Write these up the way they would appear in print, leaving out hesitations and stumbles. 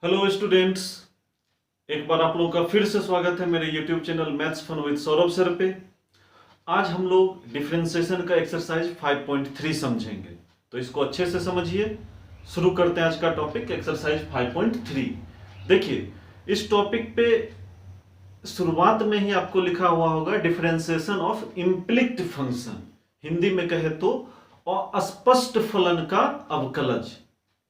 Hello students, एक बार आप लोगों का फिर से स्वागत है मेरे YouTube channel maths fun with Saurabh sir पे। आज हम लोग डिफरेंशिएशन का एक्सरसाइज 5.3 समझेंगे, तो इसको अच्छे से समझिए। शुरू करते हैं आज का टॉपिक एक्सरसाइज 5.3। देखिए, इस टॉपिक पे शुरुआत में ही आपको लिखा हुआ होगा डिफरेंशिएशन ऑफ इम्प्लिक्ट फंक्शन, हिंदी में कहे तो अस्पष्ट फलन का अवकलज।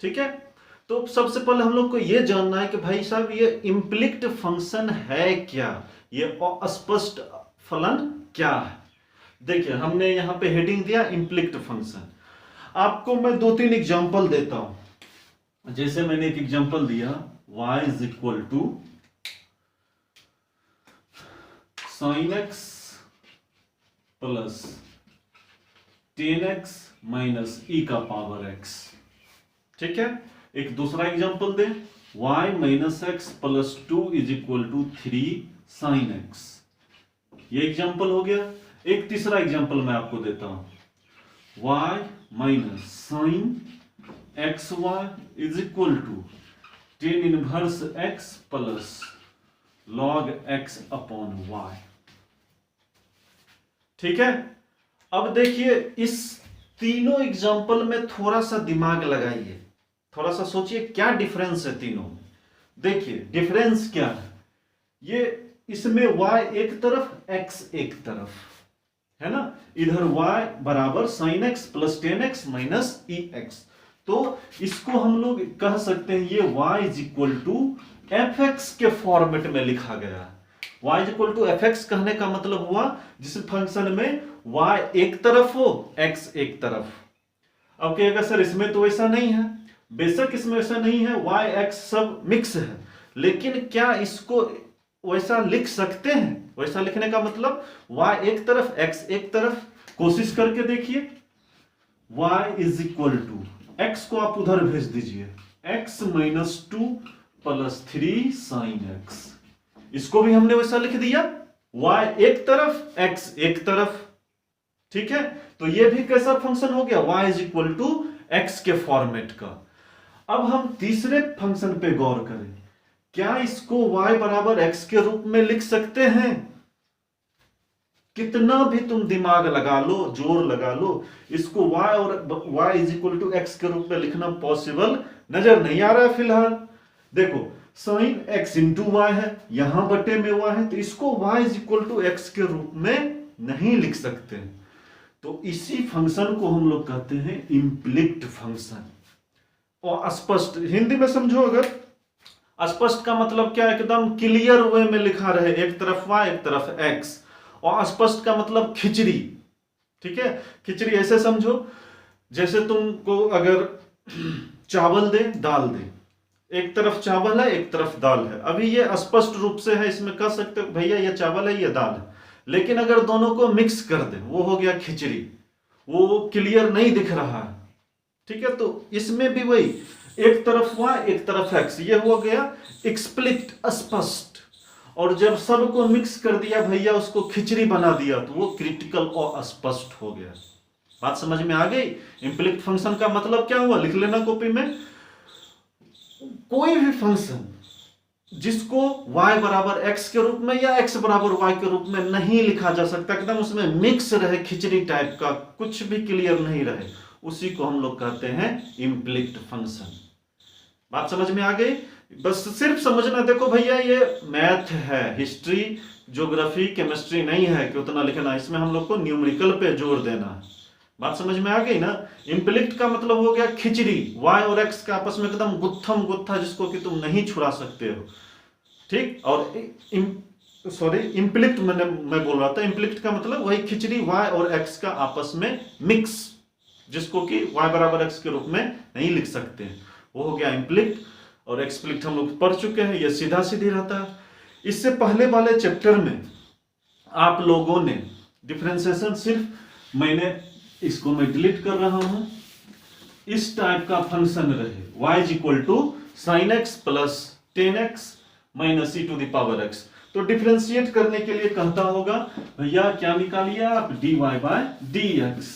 ठीक है, तो सबसे पहले हम लोग को यह जानना है कि भाई साहब ये इम्प्लिक्ट फंक्शन है क्या, ये अस्पष्ट फलन क्या है। देखिए, हमने यहां पे हेडिंग दिया इम्प्लिक्ट फंक्शन। आपको मैं दो तीन एग्जांपल देता हूं। जैसे मैंने एक एग्जांपल दिया y is equal to sin x plus 10x minus e का पावर x। ठीक है, एक दूसरा एग्जांपल दें, y minus x plus 2 is equal to 3 sine x. ये एग्जांपल हो गया। एक तीसरा एग्जांपल मैं आपको देता हूं, y minus sine x y is equal to 10 inverse x plus log x upon y। ठीक है, अब देखिए इस तीनों एग्जांपल में थोड़ा सा दिमाग लगाइए, थोड़ा सा सोचिए क्या डिफरेंस है तीनों में। देखिए डिफरेंस क्या है, ये इसमें y एक तरफ x एक तरफ है ना, इधर y बराबर sin x plus 10x minus ex। तो इसको हम लोग कह सकते हैं ये y is equal to fx के फॉर्मेट में लिखा गया है। y is equal to fx कहने का मतलब हुआ जिस फंक्शन में y एक तरफ हो x एक तरफ। अब कहेगा सर इसमें तो ऐसा नहीं है, बेशक इसमें ऐसा नहीं है, y x सब मिक्स है, लेकिन क्या इसको वैसा लिख सकते हैं? वैसा लिखने का मतलब y एक तरफ x एक तरफ। कोशिश करके देखिए, y is equal to x को आप उधर भेज दीजिए, x minus 2 plus 3 sine x। इसको भी हमने वैसा लिख दिया, y एक तरफ x एक तरफ। ठीक है, तो ये भी कैसा फंक्शन हो गया, y is equal to x के फॉर्मेट का। अब हम तीसरे फंक्शन पे गौर करें, क्या इसको y बराबर x के रूप में लिख सकते हैं? कितना भी तुम दिमाग लगा लो, जोर लगा लो, इसको y और y is equal to x के रूप में लिखना पॉसिबल नजर नहीं आ रहा है फिलहाल। देखो साइन x इंटू वाई है, यहां बटे में y है, तो इसको y is equal to x के रूप में नहीं लिख सकते। तो इसी फंक्शन को हम लोग कहते हैं इम्प्लिक्ट फंक्शन। और अस्पष्ट हिंदी में समझो, अगर अस्पष्ट का मतलब क्या, एकदम क्लियर वे में लिखा रहे, एक तरफ y एक तरफ x। और अस्पष्ट का मतलब खिचड़ी। ठीक है, खिचड़ी ऐसे समझो जैसे तुमको अगर चावल दे दाल दे, एक तरफ चावल है एक तरफ दाल है, अभी ये अस्पष्ट रूप से है, इसमें कह सकते हो भैया ये चावल है ये दाल है। लेकिन अगर दोनों को मिक्स कर दे वो हो गया खिचड़ी, वो क्लियर नहीं दिख रहा है। ठीक है, तो इसमें भी वही, एक तरफ y एक तरफ x, ये हो गया एक्सप्लिक्ट अस्पष्ट। और जब सबको मिक्स कर दिया भैया, उसको खिचड़ी बना दिया, तो वो क्रिटिकल और अस्पष्ट हो गया। बात समझ में आ गई? इम्प्लिक्ट फंक्शन का मतलब क्या हुआ, लिख लेना कॉपी में। कोई भी फंक्शन जिसको y बराबर x के रूप में या x बराबर y के रूप में नहीं लिखा जा सकता, एकदम उसमें मिक्स रहे, खिचड़ी टाइप का, कुछ भी क्लियर नहीं रहे, उसी को हम लोग कहते हैं इम्प्लिक्ट फंक्शन। बात समझ में आ गई? बस सिर्फ समझना। देखो भैया ये मैथ है, हिस्ट्री ज्योग्राफी केमिस्ट्री नहीं है कि उतना लिखना, इसमें हम लोग को न्यूमेरिकल पे जोर देना है। बात समझ में आ गई ना? इम्प्लिक्ट का मतलब हो गया खिचड़ी, y और x का आपस में एकदम गुत्थम गुत्था, जिसको कि तुम नहीं छुड़ा सकते हो। ठीक, और सॉरी इम्प्लिक्ट मैं बोल रहा था, इम्प्लिक्ट का मतलब वही खिचड़ी, y और x का आपस में मिक्स, जिसको कि y बराबर x के रूप में नहीं लिख सकते, वो हो गया इम्प्लिक्ट। और एक्सप्लिक्ट हम लोग पढ़ चुके हैं, ये सीधा सीधी रहता है। इससे पहले वाले चैप्टर में आप लोगों ने डिफरेंशिएशन, सिर्फ मैंने इसको मैं डिलीट कर रहा हूं, इस टाइप का फंक्शन रहे, y is equal to sine x plus 10x minus e to the power x, तो डिफरेंशिएट करने के लिए कहता होगा भैया क्या निकालिए आप, dy बाय dx।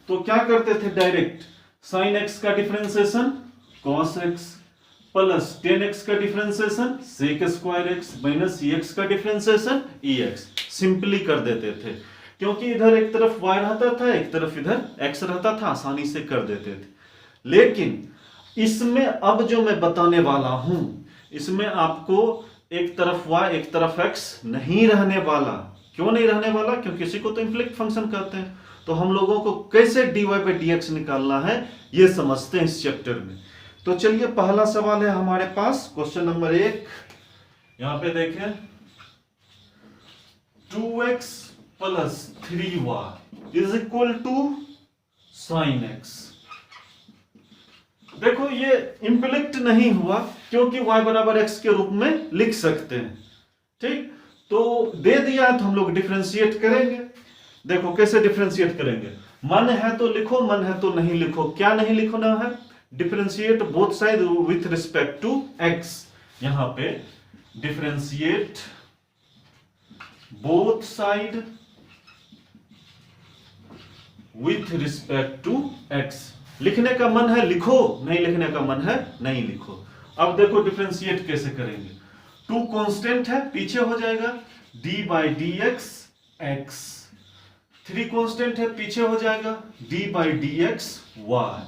तो क्या करते थे, डायरेक्ट साइन एक्स का differentiation cos x plus ten x का differentiation sec square x minus c x का डिफरेंशिएशन ई एक्स। सिंपली कर देते थे क्योंकि इधर एक तरफ y रहता था, एक तरफ इधर x रहता था, आसानी से कर देते थे। लेकिन इसमें अब जो मैं बताने वाला हूं, इसमें आपको एक तरफ y एक तरफ x नहीं रहने वाला। क्यों नहीं रहने वाला? क्योंकि इसी को तो इम्प्लिसिट फंक्शन कहते हैं। तो हम लोगों को कैसे dy by dx निकालना है ये समझते हैं इस चैप्टर में। तो चलिए पहला सवाल है हमारे पास, क्वेश्चन नंबर 1। यहां पे देखें 2x plus 3y is equal to sine x. देखो ये इम्प्लिसिट नहीं हुआ क्योंकि y बराबर x के रूप में लिख सकते हैं। ठीक, तो दे दिया है तो हम लोग डिफरेंशिएट करेंगे। देखो कैसे डिफरेंशिएट करेंगे, मन है तो लिखो, मन है तो नहीं लिखो। क्या नहीं लिखना है? Differentiate both side with respect to x। यहां पे differentiate both side with respect to x। लिखने का मन है लिखो, नहीं लिखने का मन है नहीं लिखो। अब देखो डिफरेंशिएट कैसे करेंगे। 2 कांस्टेंट है, पीछे हो जाएगा d by dx x। 3 constant है, पीछे हो जाएगा d by dx y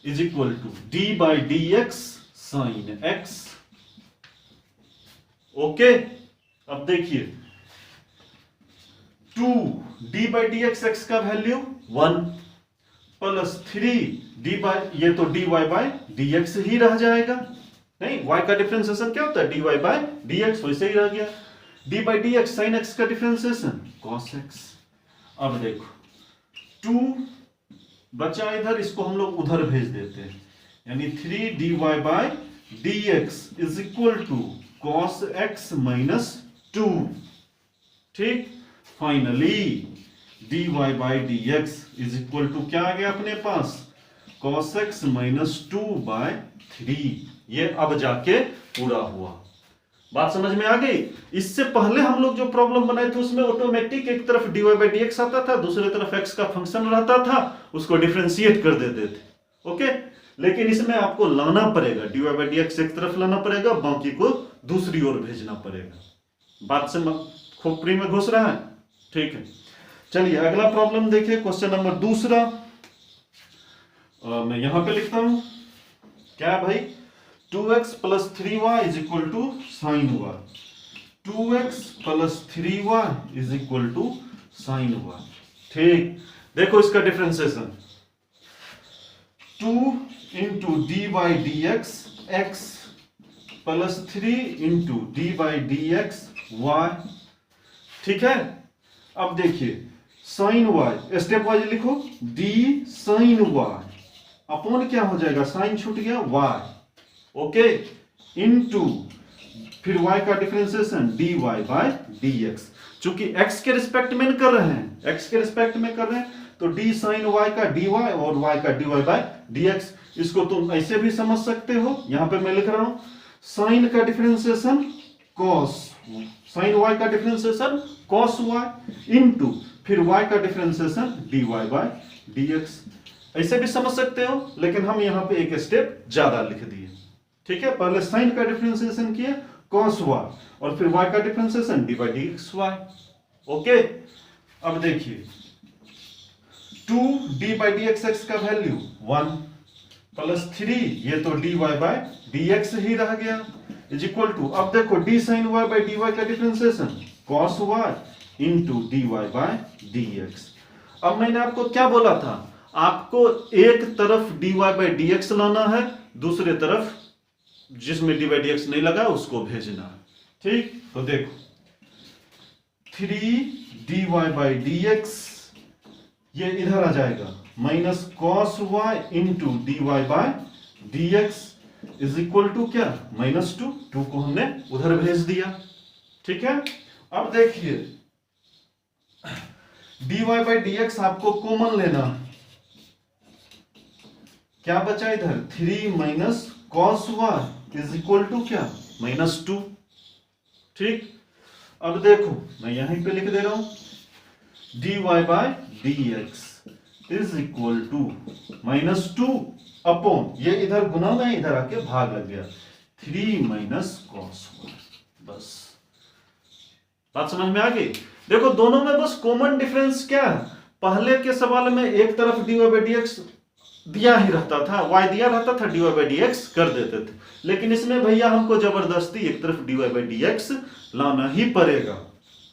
is equal to d by dx sin x। Okay, अब देखिए 2 d by dx x का वैल्यू 1 प्लस 3 d by, ये तो dy by dx ही रह जाएगा। नहीं, y का डिफरेंशिएशन क्या होता है? dy by dx, वैसे ही रह गया। d by dx sin x का डिफरेंशिएशन cos x। अब देखो 2 बचा इधर, इसको हम लोग उधर भेज देते हैं, यानी 3 dy by dx is equal to cos x minus 2। ठीक, finally dy by dx is equal to क्या आ गया अपने पास? cos x minus 2/3। ये अब जाके पूरा हुआ। बात समझ में आ गई? इससे पहले हम लोग जो प्रॉब्लम बनाए थे उसमें ऑटोमेटिक एक तरफ dy by dx आता था, दूसरी तरफ x का फंक्शन रहता था, उसको डिफरेंशिएट कर देते थे। ओके, लेकिन इसमें आपको लाना पड़ेगा, dy by dx एक तरफ लाना पड़ेगा, बाकी को दूसरी ओर भेजना पड़ेगा। बात से खोपड़ी में घुस रहा है? ठीक है, चलिए अगला प्रॉब्लम देखिए, क्वेश्चन नंबर 2। मैं यहां पे लिखता हूं क्या भाई, 2x plus 3y is equal to sine y। 2x plus 3y is equal to sine y। ठीक, देखो इसका differentiation 2 into d by d x x plus 3 into d by d x y. ठीक है, अब देखिए साइन वाई, स्टेप वाइज लिखो, d sine y upon क्या हो जाएगा, साइन छूट गया वाई, ओके, इनटू फिर y का डिफरेंशिएशन dy बाय dx। चूंकि x के रिस्पेक्ट में कर रहे हैं, x के रिस्पेक्ट में कर रहे हैं, तो d sin y का dy और y का dy बाय dx। इसको तुम ऐसे भी समझ सकते हो, यहां पे मैं लिख रहा हूं sin का डिफरेंशिएशन cos, sin y का डिफरेंशिएशन cos y इनटू फिर y का डिफरेंशिएशन dy बाय dx। ऐसे भी समझ सकते हो, लेकिन हम यहां पे एक स्टेप ज्यादा लिख दिए। ठीक है, पहले साइन का डिफरेंशिएशन किया cos y और फिर y का differentiation dy by dxy। Okay, अब देखिए 2 d बाई dx का वैल्यू 1 प्लस 3 ये तो dy बाई dx ही रह गया इज इक्वल टू, अब देखो d sin y by dy का differentiation cos y into dy by dx। अब मैंने आपको क्या बोला था, आपको एक तरफ dy बाई dx लाना है, दूसरे तरफ जिसमें dy बाई dx नहीं लगा उसको भेजना। ठीक, तो देखो 3 dy बाई dx ये इधर आ जाएगा minus cos y into dy by dx is equal to क्या, -2। 2 को हमने उधर भेज दिया। ठीक है, अब देखिए dy बाई dx आपको कॉमन लेना, क्या बचा इधर 3 minus cos y is equal to क्या, -2। ठीक, अब देखो मैं यहीं पे लिख दे रहा हूं dy by dx is equal to -2 upon ये इधर गुना में इधर आके भाग लग गया 3 माइनस कॉस वाई। बस बात समझ में आ गई। देखो दोनों में बस कॉमन डिफरेंस क्या है, पहले के सवाल में एक तरफ dy बाई dx दिया ही रहता था, y दिया रहता था, dy बाई dx कर देते थे, लेकिन इसमें भैया हमको जबरदस्ती एक तरफ dy बाई dx लाना ही पड़ेगा।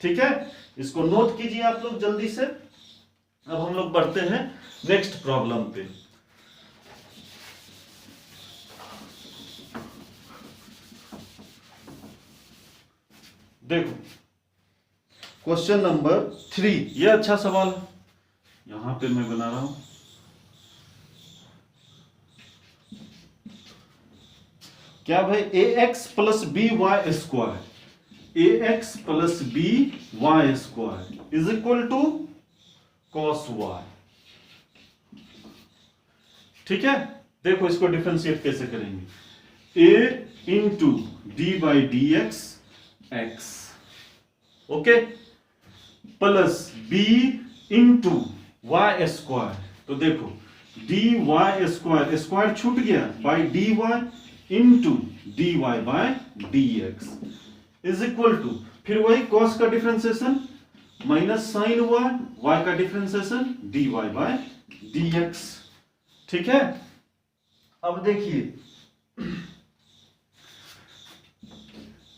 ठीक है, इसको नोट कीजिए आप लोग जल्दी से। अब हम लोग बढ़ते हैं नेक्स्ट प्रॉब्लम पे। देखो क्वेश्चन नंबर 3, ये अच्छा सवाल है, यहां पे मैं बना रहा हूं। क्या भाई ax plus b y square, ax plus b y square is equal to cos y. ठीक है, देखो इसको डिफरेंशिएट कैसे करेंगे, a into d by d x okay plus b into y square. तो देखो डी वाई स्क्वायर, स्क्वायर छूट गया, by d y into d y by d x is equal to, फिर वही कॉस का differentiation minus sine y, y का differentiation d y by d x. ठीक है, अब देखिए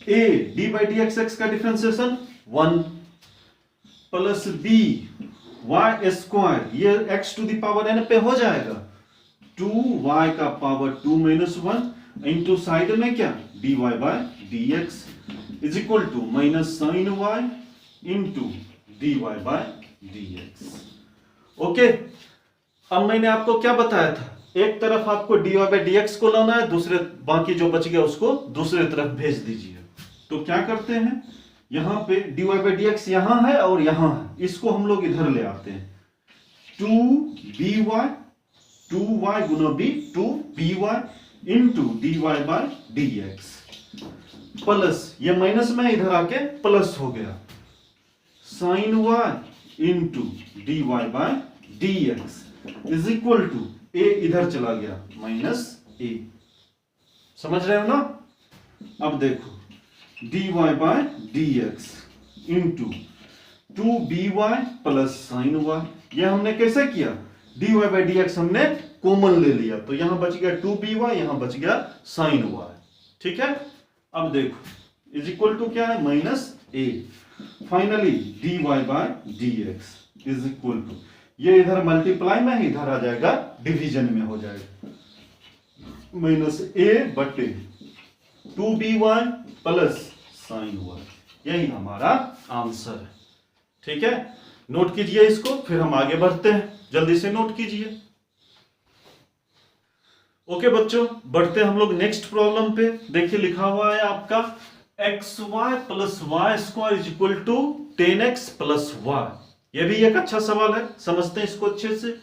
a d by d x का differentiation 1 plus b y square, ये x to the power n पे हो जाएगा 2y का पावर 2 माइनस 1 इंटू साइड में क्या dy by dx is equal to minus sine y into dy by dx। Okay, अब मैंने आपको क्या बताया था, एक तरफ आपको dy बाय dx को लाना है, दूसरे बाकी जो बच गया उसको दूसरे तरफ भेज दीजिए। तो क्या करते हैं, यहां पे dy बाई dx यहां है और यहां है, इसको हम लोग इधर ले आते हैं 2by 2y गुना b 2by into dy by dx plus ये माइनस में इधर आके प्लस हो गया sine y into dy by dx is equal to a इधर चला गया माइनस a। समझ रहे हो ना। अब देखो dy by dx into 2by plus sine y, ये हमने कैसे किया, dy बाय dx हमने कॉमन ले लिया, तो यहां बच गया 2by, यहां बच गया साइन y। ठीक है, अब देखो इज इक्वल टू क्या है minus a, finally dy by dx is equal to, ये इधर मल्टीप्लाई में इधर आ जाएगा डिवीजन में हो जाएगा माइनस a बटे 2by प्लस साइन y, यही हमारा आंसर है। ठीक है, नोट कीजिए इसको, फिर हम आगे बढ़ते हैं, जल्दी से नोट कीजिए। ओके बच्चों, बढ़ते हैं हम लोग नेक्स्ट प्रॉब्लम पे। देखिए लिखा हुआ है आपका xy plus y square is equal to 10x plus y. यह भी एक अच्छा सवाल है, समझते हैं इसको अच्छे से।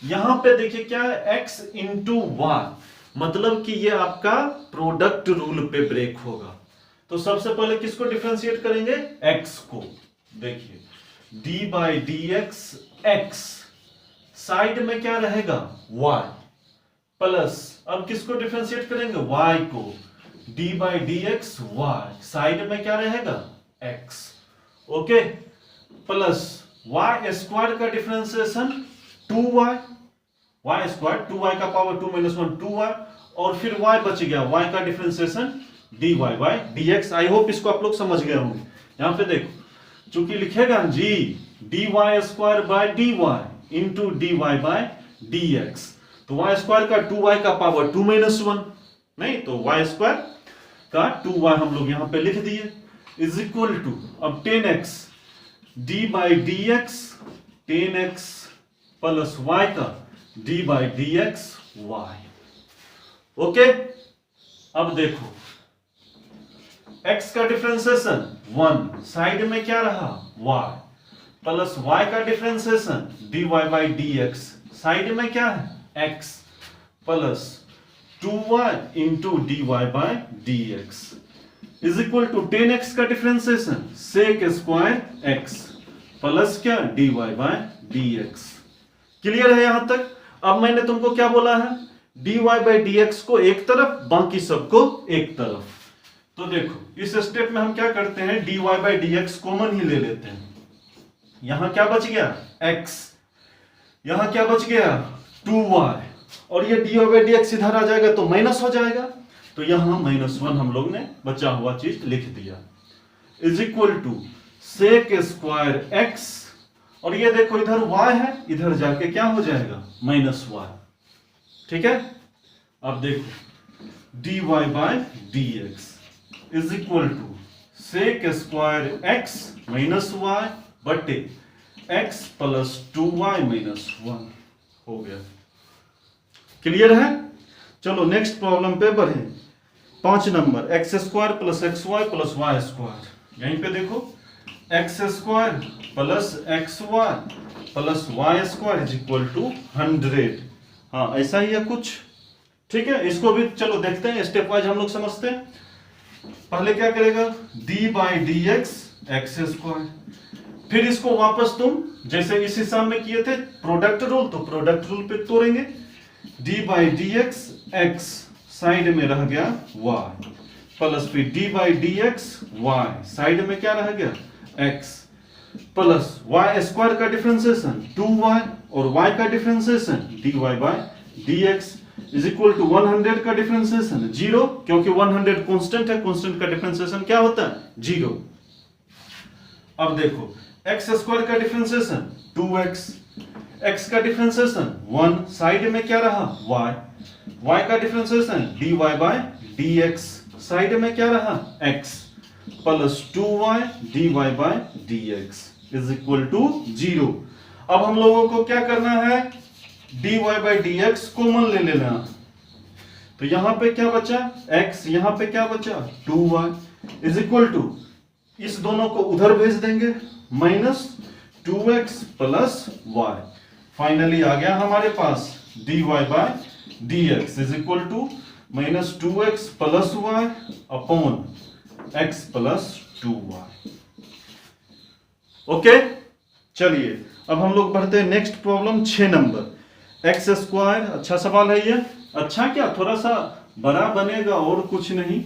यहां पे देखिए क्या है, x इंटू वाई, मतलब कि ये आपका प्रोडक्ट रूल पे ब्रेक होगा। तो सबसे पहले किसको डिफरेंशिएट करेंगे, x को। देखिए d by d x, side में क्या रहेगा y प्लस, अब किसको डिफरेंशिएट करेंगे, y को, d by d x y, side में क्या रहेगा x okay plus y square का differentiation 2y, y square 2y का पावर 2 माइनस 1 2y, और फिर y बच गया, y का differentiation dy by dx। I hope इसको आप लोग समझ गए होंगे। यहां पे देखो चूंकि लिखेगा जी dy square by dy into dy by dx, तो y स्क्वायर का 2y का पावर 2 माइनस 1, नहीं तो y स्क्वायर का 2y हम लोग यहां पे लिख दिए इज इक्वल टू, अब 10x d by d x 10x plus y का d by d x y. Okay, अब देखो x का डिफरेंशिएशन 1, साइड में क्या रहा y, प्लस y का differentiation dy by dx, side में क्या है x, plus 2y into dy by dx is equal to 10x का differentiation sec square x plus क्या dy बाई dx। क्लियर है यहां तक। अब मैंने तुमको क्या बोला है, dy बाई dx को एक तरफ, बाकी सबको एक तरफ। तो देखो इस स्टेप में हम क्या करते हैं, dy बाई dx कॉमन ही ले लेते हैं। यहां क्या बच गया x, यहां क्या बच गया 2y, और ये dy बाई dx इधर आ जाएगा तो माइनस हो जाएगा। तो यहां -1 हम लोग ने बचा हुआ चीज लिख दिया, is equal to sec square x, और ये देखो इधर y है, इधर जाके क्या हो जाएगा -y। ठीक है, अब देखो dy by dx is equal to sec square x minus y बटे x प्लस 2y माइनस 1 हो गया। क्लियर है? चलो नेक्स्ट प्रॉब्लम पे बढ़े। 5 number, x square plus x y plus y square. यहीं पे देखो x square plus x y plus y square is equal to 100। हाँ ऐसा ही है कुछ। ठीक है, इसको भी चलो देखते हैं, स्टेप वाइज हम लोग समझते हैं। पहले क्या करेगा, D by d x x square, फिर इसको वापस तुम जैसे इस हिसाब में किए थे प्रोडक्ट रूल, तो प्रोडक्ट रूल पे तोड़ेंगे। D by d x x side में रह गया y प्लस फिर d by d x y side में क्या रह गया x प्लस y स्क्वायर का डिफरेंशिएशन 2y और y का differentiation dy by dx is equal to 100 का डिफरेंशिएशन 0, क्योंकि 100 कांस्टेंट है, कांस्टेंट का डिफरेंशिएशन क्या होता है 0। अब देखो एक्स स्क्वायर का डिफरेंशिएशन 2x, x का डिफरेंशिएशन 1, साइड में क्या रहा y, y का differentiation dy by dx side में क्या रहा x plus 2y dy by dx is equal to 0। अब हम लोगों को क्या करना है, dy बाई dx कॉमन ले लेना। तो यहां पे क्या बचा x, यहां पे क्या बचा 2y इज इक्वल टू, इस दोनों को उधर भेज देंगे minus 2x plus y। Finally आ गया हमारे पास dy by dx is equal to minus 2x plus y upon x plus 2y। Okay, चलिए अब हम लोग बढ़ते हैं next problem 6 number, x square. अच्छा सवाल है ये, अच्छा क्या थोड़ा सा बड़ा बनेगा और कुछ नहीं।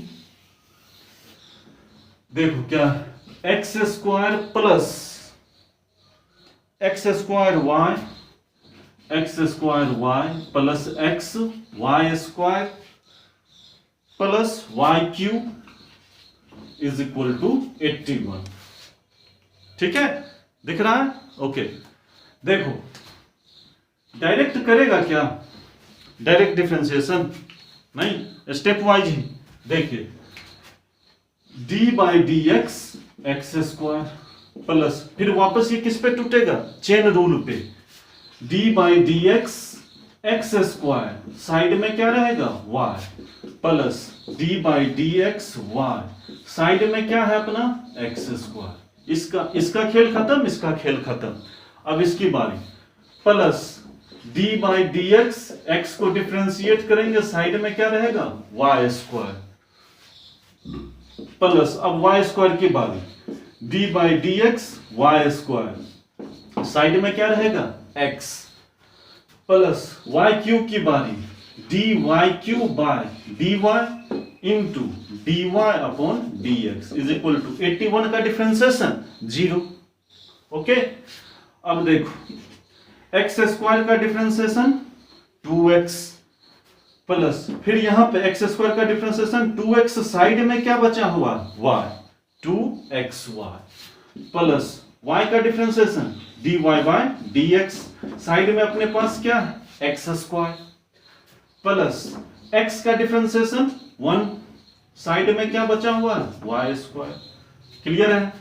देखो क्या x square plus x square y, x square y plus x y square plus y cube is equal to 81। ठीक है, दिख रहा है? ओके, देखो डायरेक्ट करेगा क्या, डायरेक्ट डिफरेंशिएशन नहीं, स्टेप वाइज ही। देखिए d by d x x square plus फिर वापस ये किस पे टूटेगा, चेन रूल पे, d by d x x square side में क्या रहेगा y plus d by d x y side में क्या है अपना एक्स स्क्वायर। इसका खेल खत्म, इसका खेल खत्म। अब इसकी बारी, plus d by d x, x को डिफ्रेंशिएट करेंगे साइड में क्या रहेगा वाई स्क्वायर प्लस अब वाई स्क्वायर की बारी, d by d x y square side में क्या रहेगा x प्लस वाई क्यूब की बारी, d y cube by d y into d y upon d x is equal to 81 का differentiation 0। Okay, अब देखो एक्स स्क्वायर का डिफरेंशिएशन 2x प्लस फिर यहां पे एक्स स्क्वायर का डिफरेंशिएशन 2x साइड में क्या बचा हुआ y 2xy प्लस y का differentiation dy by dx side में अपने पास क्या है एक्स स्क्वायर प्लस x का डिफरेंशिएशन 1 साइड में क्या बचा हुआ है y स्क्वायर। क्लियर है?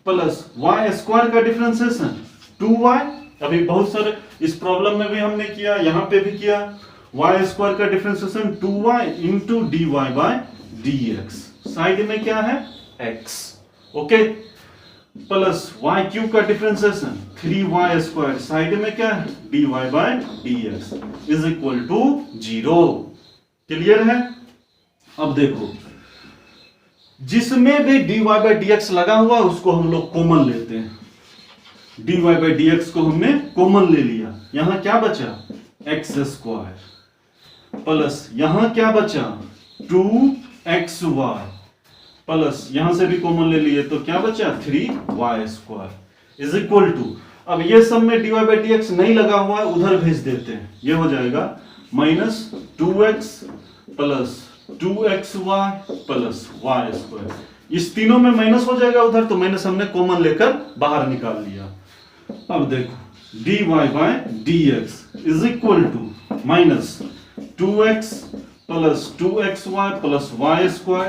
प्लस y स्क्वायर का डिफरेंशिएशन 2y, अभी बहुत सारे इस प्रॉब्लम में भी हमने किया, यहां पे भी किया, y स्क्वायर का differentiation 2y into dy by dx side में क्या है x। Okay, plus y cube का डिफरेंशिएशन 3y स्क्वायर साइड में क्या है dy by dx is equal to 0। Clear है? अब देखो जिसमें भी dy बाय dx लगा हुआ उसको हम लोग कॉमन लेते हैं। dy बाय dx को हमने कॉमन ले लिया, यहां क्या बचा एक्स स्क्वायर प्लस यहां क्या बचा 2xy प्लस यहां से भी कॉमन ले लिए तो क्या बचा 3y² इज इक्वल टू, अब ये सब में dy बाई dx नहीं लगा हुआ है, उधर भेज देते हैं, ये हो जाएगा -2x plus 2xy plus y²। इस तीनों में माइनस हो जाएगा उधर, तो माइनस हमने कॉमन लेकर बाहर निकाल लिया। अब देखो dy by dx is equal to -2x plus 2xy plus y²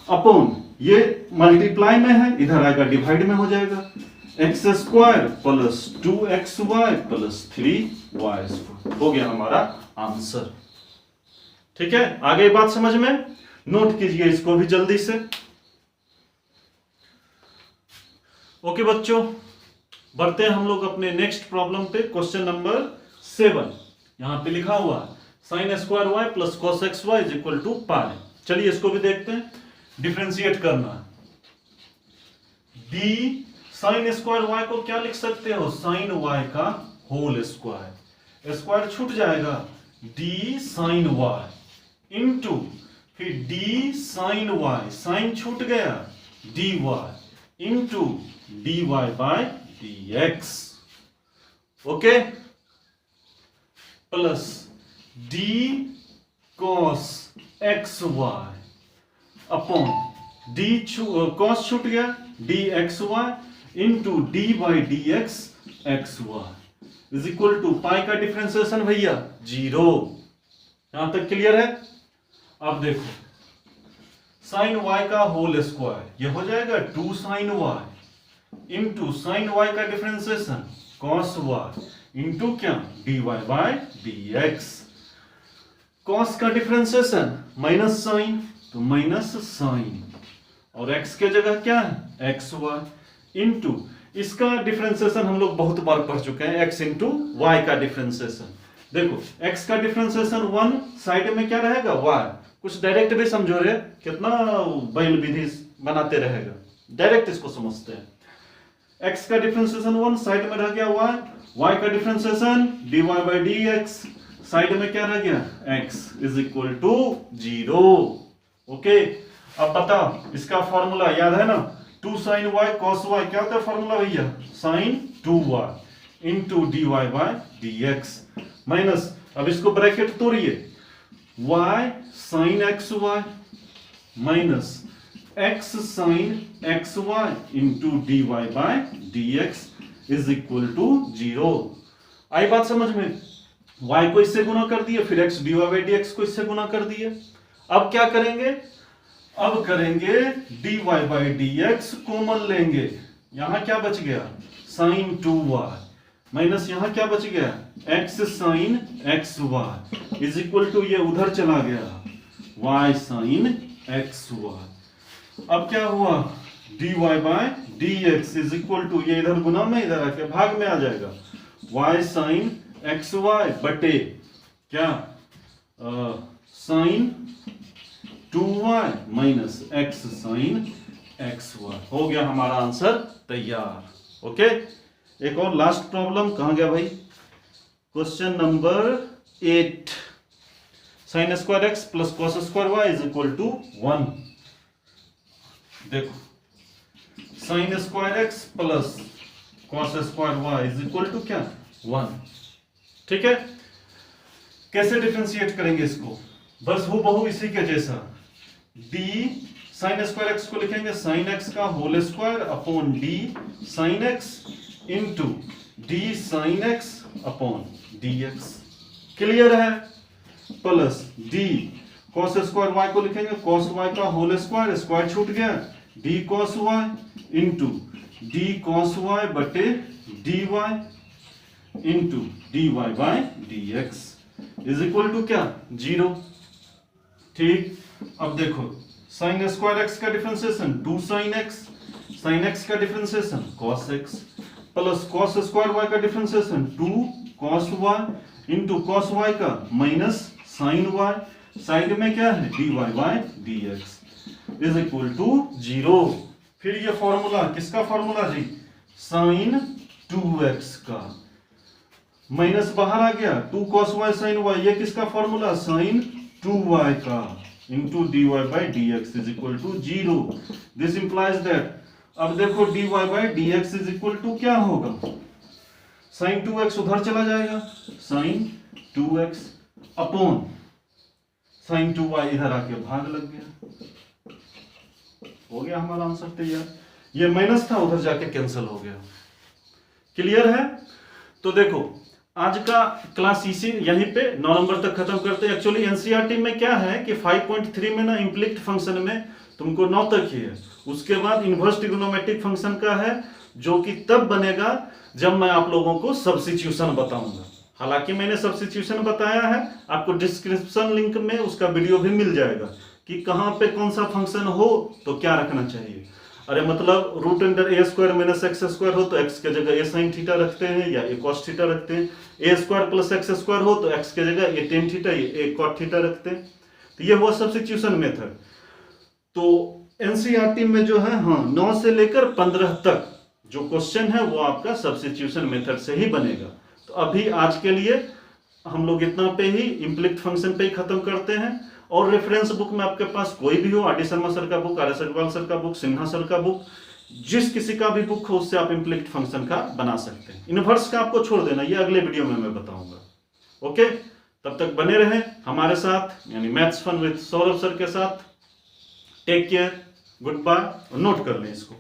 upon, ये मल्टीप्लाई में है, इधर आएगा डिवाइड में हो जाएगा, x² plus 2xy plus 3y²। हो गया हमारा आंसर। ठीक है, आगे बात समझ में, नोट कीजिए इसको भी जल्दी से। ओके बच्चों, बढ़ते हैं हम लोग अपने नेक्स्ट प्रॉब्लम पे। क्वेश्चन नंबर 7 यहां पे लिखा हुआ sin² y plus cos xy is equal to pi. चलिए इसको भी देखते हैं, डिफरेंशिएट करना। d sin² y को क्या लिख सकते हो, sin y का होल स्क्वायर, स्क्वायर छूट जाएगा, d sin y इंटू फिर d sin y, साइन छूट गया, dy into dy by dx। Okay, plus d cos xy upon d cos छूट गया, dxy into d by dx xy is equal to pi का differentiation भैया 0। यहां तक clear है। अब देखो साइन y का होल स्क्वायर, ये हो जाएगा 2 sin y into sine y का डिफरेंशिएशन cos y इंटू क्या dy बाय dx। cos का डिफरेंशिएशन माइनस साइन, तो माइनस साइन, और x के जगह क्या है xy इंटू, इसका डिफरेंशिएशन हम लोग बहुत बार पढ़ चुके हैं, x इंटू y का डिफरेंशिएशन। देखो x का डिफरेंशिएशन 1 साइड में क्या रहेगा y, कुछ डायरेक्ट भी समझो रे, कितना बैल विधि बनाते रहेगा, डायरेक्ट इसको समझते हैं। x का डिफरेंशिएशन 1 साइड में रह गया y, y का differentiation dy by dx, side में क्या रह गया x is equal to 0। Okay, अब बताओ इसका फॉर्मूला याद है ना, 2 sin y cos y क्या होता है फॉर्मूला भैया, sin 2y into dy by dx minus, अब इसको ब्रैकेट तोड़िए, y sin xy minus x sin xy into dy by dx is equal to 0। आई बात समझ में, y को इससे गुना कर दिए, फिर x dy बाई dx को इससे गुना कर दिए। अब क्या करेंगे, अब करेंगे dy बाई dx कॉमन लेंगे, यहां क्या बच गया sin 2y माइनस यहां क्या बच गया x sin xy is equal to, ये उधर चला गया y sin xy। अब क्या हुआ dy by dx is equal to, ये इधर गुना में इधर आके भाग में आ जाएगा, y sin xy बटे क्या sin 2y minus x sin xy। हो गया हमारा आंसर तैयार। ओके, एक और लास्ट प्रॉब्लम, कहां गया भाई, question number 8 sin square x plus cos square y is equal to 1। देखो sin square x plus cos square y is equal to क्या 1। ठीक है, कैसे डिफरेंशिएट करेंगे इसको, बस हूबहू इसी के जैसा, d sin स्क्वायर x को लिखेंगे sin x का whole square upon d sin x into d sin x upon dx। Clear है, plus d cos square y को लिखेंगे cos y का होल स्क्वायर, स्क्वायर छूट गया, d cos y into d cos y बटे dy into dy by dx is equal to क्या 0। ठीक, अब देखो sin स्क्वायर x का डिफरेंशिएशन 2 sin x का differentiation cos x plus cos square y का differentiation 2 cos y into cos y का minus sin y, side में क्या है dy by dx is equal to 0। फिर ये फॉर्मूला किसका फॉर्मूला जी, sin 2x का, माइनस बाहर आ गया, 2 cos y sin y, ये किसका फॉर्मूला, sin 2y का into dy by d x is equal to 0। This implies that, अब देखो dy by d x is equal to क्या होगा, sin 2x उधर चला जाएगा, sin 2x upon sin 2y इधर आके भाग लग गया, हो गया हमारा आंसर तैयार। ये माइनस था उधर जाके कैंसिल हो गया। क्लियर है? तो देखो आज का क्लास इसी यहीं पे 9 नंबर तक खत्म करते हैं। एक्चुअली एनसीईआरटी में क्या है कि 5.3 में ना इम्प्लिक्ट फंक्शन में तुमको 9 तक ही है, उसके बाद इनवर्स ट्रिग्नोमेट्रिक फंक्शन का है जो कि तब बनेगा जब मैं आप लोगों को सब्स्टिट्यूशन बताऊंगा। हालांकि मैंने सब्स्टिट्यूशन बताया है, आपको डिस्क्रिप्शन लिंक में उसका वीडियो भी मिल जाएगा कि कहां पे कौन सा फंक्शन हो तो क्या रखना चाहिए। अरे मतलब रूट अंडर ए स्क्वायर माइनस एक्स स्क्वायर हो तो एक्स के जगह ए साइन थीटा रखते हैं या ए कॉस थीटा रखते हैं, ए स्क्वायर प्लस एक्स स्क्वायर हो तो एक्स के जगह ए टेन थीटा या ए कॉट थीटा रखते हैं। तो ये हुआ सब्स्टिट्यूशन मेथड। तो एनसीईआरटी में जो है, हाँ 9 से लेकर 15 तक जो क्वेश्चन है वो आपका सब्स्टिट्यूशन मेथड से ही बनेगा। तो अभी आज के लिए हम लोग इतना पे ही इम्प्लिक्ट फंक्शन पे ही खत्म करते हैं। और रेफरेंस बुक में आपके पास कोई भी हो, आर डी शर्मा सर का book, R S Agarwal sir का बुक, सिन्हा सर का बुक, जिस किसी का भी बुक हो उससे आप इम्प्लिक्ट फंक्शन का बना सकते हैं। इनवर्स का आपको छोड़ देना, ये अगले वीडियो में मैं बताऊंगा। ओके, तब तक बने रहें हमारे साथ, यानी maths fun with Saurabh sir के साथ। टेक केयर, गुड बाय, और नोट कर लें इसको।